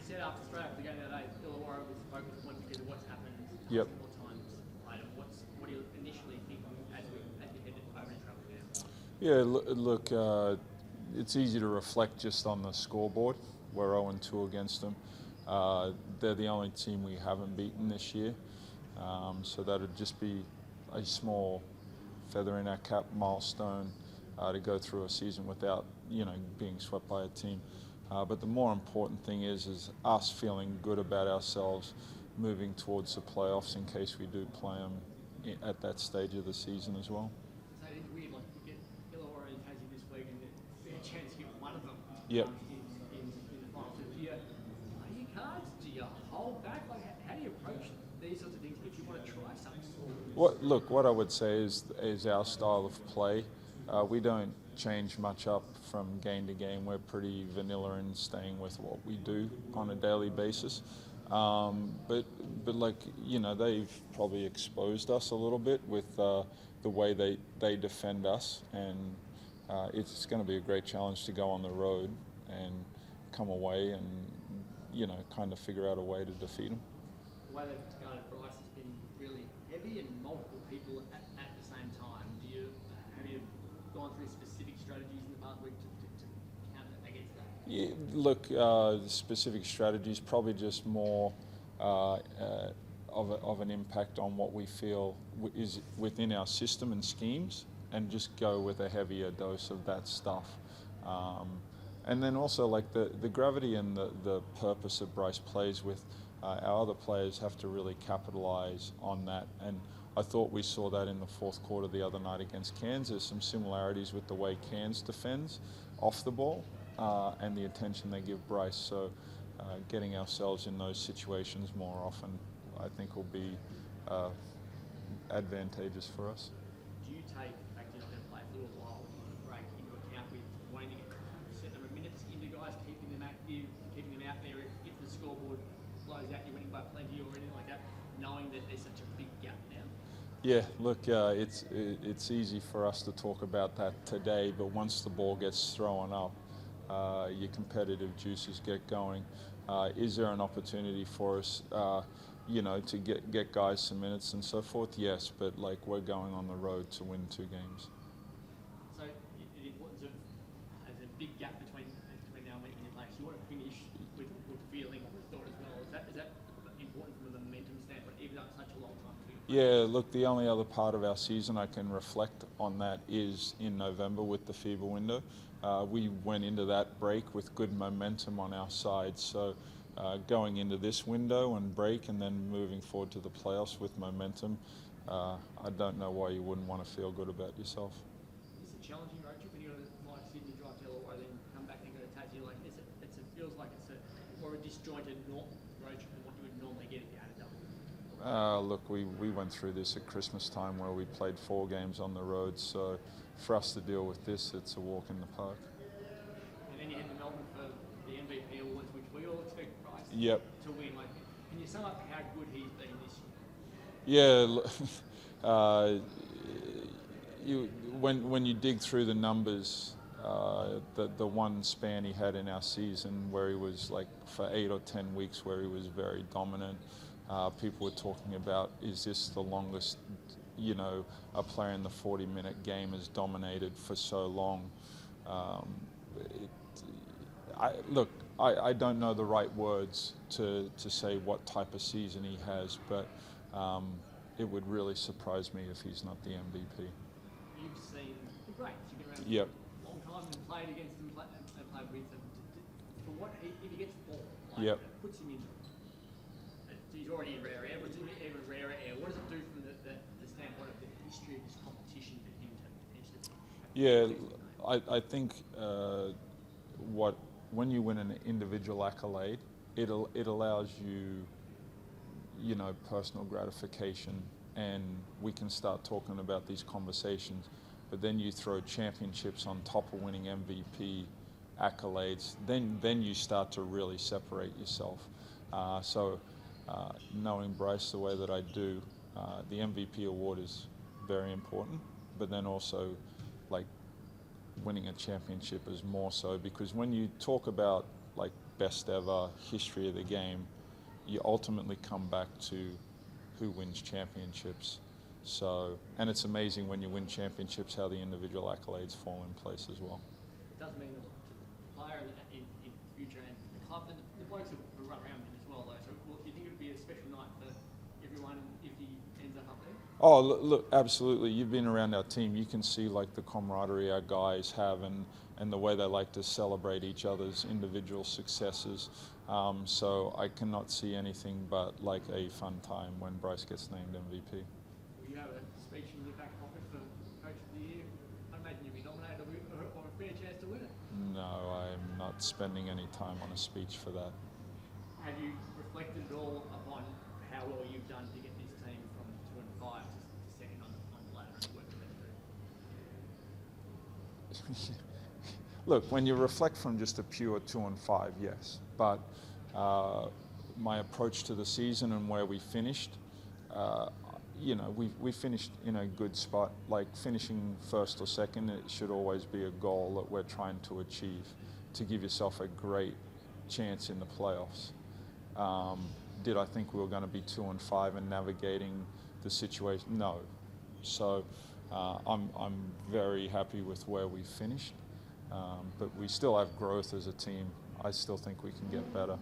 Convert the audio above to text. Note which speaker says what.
Speaker 1: said after straight after the game the other day, Illawarra was focused on because of what's happened
Speaker 2: Yep.
Speaker 1: more times later. What do you initially think as we head over to travel now?
Speaker 2: Yeah, look, it's easy to reflect just on the scoreboard. We're 0-2 against them. They're the only team we haven't beaten this year. So that would just be a small feather in our cap milestone to go through a season without, being swept by a team. But the more important thing is us feeling good about ourselves moving towards the playoffs in case we do play them at that stage of the season as well.
Speaker 1: So it is weird, like you get Illawarra and Tassie this week, and there's a chance to get one of them
Speaker 2: Yep.
Speaker 1: in the final. So do you play your cards? Do you hold back? Like how do you approach these sorts of things if you want to try something?
Speaker 2: What I would say is our style of play. We don't change much up from game to game. We're pretty vanilla in staying with what we do on a daily basis. But they've probably exposed us a little bit with the way they defend us, and it's going to be a great challenge to go on the road and come away and kind of figure out a way to defeat them.
Speaker 1: The way they've guarded Bryce has been really heavy and multiple people at the same time. Have you gone through specific strategies in the past week to counter against that?
Speaker 2: Yeah, look, the specific strategies probably just more of an impact on what we feel is within our system and schemes, and just go with a heavier dose of that stuff. And then also like the gravity and the purpose that Bryce plays with, our other players have to really capitalise on that. And I thought we saw that in the fourth quarter the other night against Cairns. There's some similarities with the way Cairns defends off the ball and the attention they give Bryce. So getting ourselves in those situations more often, I think, will be advantageous for us.
Speaker 1: Do you take the fact you're not going to play for a little while on the break into account with wanting to get a certain number of minutes into guys, keeping them active, keeping them out there if the scoreboard blows out, you're winning by plenty or anything like that, knowing that there's such a big gap now?
Speaker 2: Yeah, look, it's easy for us to talk about that today, but once the ball gets thrown up, your competitive juices get going. Is there an opportunity for us, to get guys some minutes and so forth? Yes, but we're going on the road to win 2 games.
Speaker 1: So the importance of there's a big gap between now and when you play. So you want to finish with feeling or with thought as well. Is that important from a momentum standpoint, even though it's such a long time to?
Speaker 2: Yeah, look, the only other part of our season I can reflect on that is in November with the FIBA window. We went into that break with good momentum on our side, so going into this window and break and then moving forward to the playoffs with momentum, I don't know why you wouldn't want to feel good about yourself.
Speaker 1: Is it challenging road trip when you go to Sydney, drive to Illawarra, then come back and go to Tassie? It feels like it's more a disjointed road trip than what you would normally get if you had it done.
Speaker 2: Look, we went through this at Christmas time where we played 4 games on the road, so for us to deal with this, it's a walk in the park.
Speaker 1: And then you head to Melbourne for the MVP awards, which we all expect Bryce
Speaker 2: Yep.
Speaker 1: to win. Can you sum up how good he's been this
Speaker 2: year? When you dig through the numbers, the one span he had in our season where he was for 8 or 10 weeks where he was very dominant. People were talking about, is this the longest, a player in the 40-minute game has dominated for so long? I don't know the right words to say what type of season he has, but it would really surprise me if he's not the MVP.
Speaker 1: You've seen the greats. You've been around
Speaker 2: Yep.
Speaker 1: for a long time and played against them and played with them. For if he gets the ball,
Speaker 2: Yep.
Speaker 1: it puts him in. He's already in rare air, but it's even rarer air. What does it do from the standpoint of the history of this competition for him to potentially?
Speaker 2: Yeah, I think when you win an individual accolade, it allows you, personal gratification, and we can start talking about these conversations. But then you throw championships on top of winning MVP accolades, then you start to really separate yourself. Knowing Bryce the way that I do, the MVP award is very important, but then also winning a championship is more so, because when you talk about best ever history of the game, you ultimately come back to who wins championships. So, and it's amazing when you win championships how the individual accolades fall in place as well.
Speaker 1: It does mean that the player in future and the club and the blokes who run around him as well, though. So, do you think it would be a special night for everyone if he ends up there?
Speaker 2: Oh, look, absolutely. You've been around our team. You can see like the camaraderie our guys have and the way they like to celebrate each other's individual successes. So I cannot see anything but like a fun time when Bryce gets named MVP.
Speaker 1: Will you have a speech in your back pocket for Coach of the Year? I imagine you'll be nominated or a fair chance to win it.
Speaker 2: No, I'm not spending any time on a speech for that.
Speaker 1: Have you reflected at all upon how well you've done to get this team from 2 and 5 to second on the ladder and work with them?
Speaker 2: Look, when you reflect from just a pure 2 and 5, yes, but my approach to the season and where we finished, we finished in a good spot. Like finishing first or second, it should always be a goal that we're trying to achieve to give yourself a great chance in the playoffs. Did I think we were going to be 2 and 5 and navigating the situation? No. So I'm very happy with where we finished, but we still have growth as a team. I still think we can get better.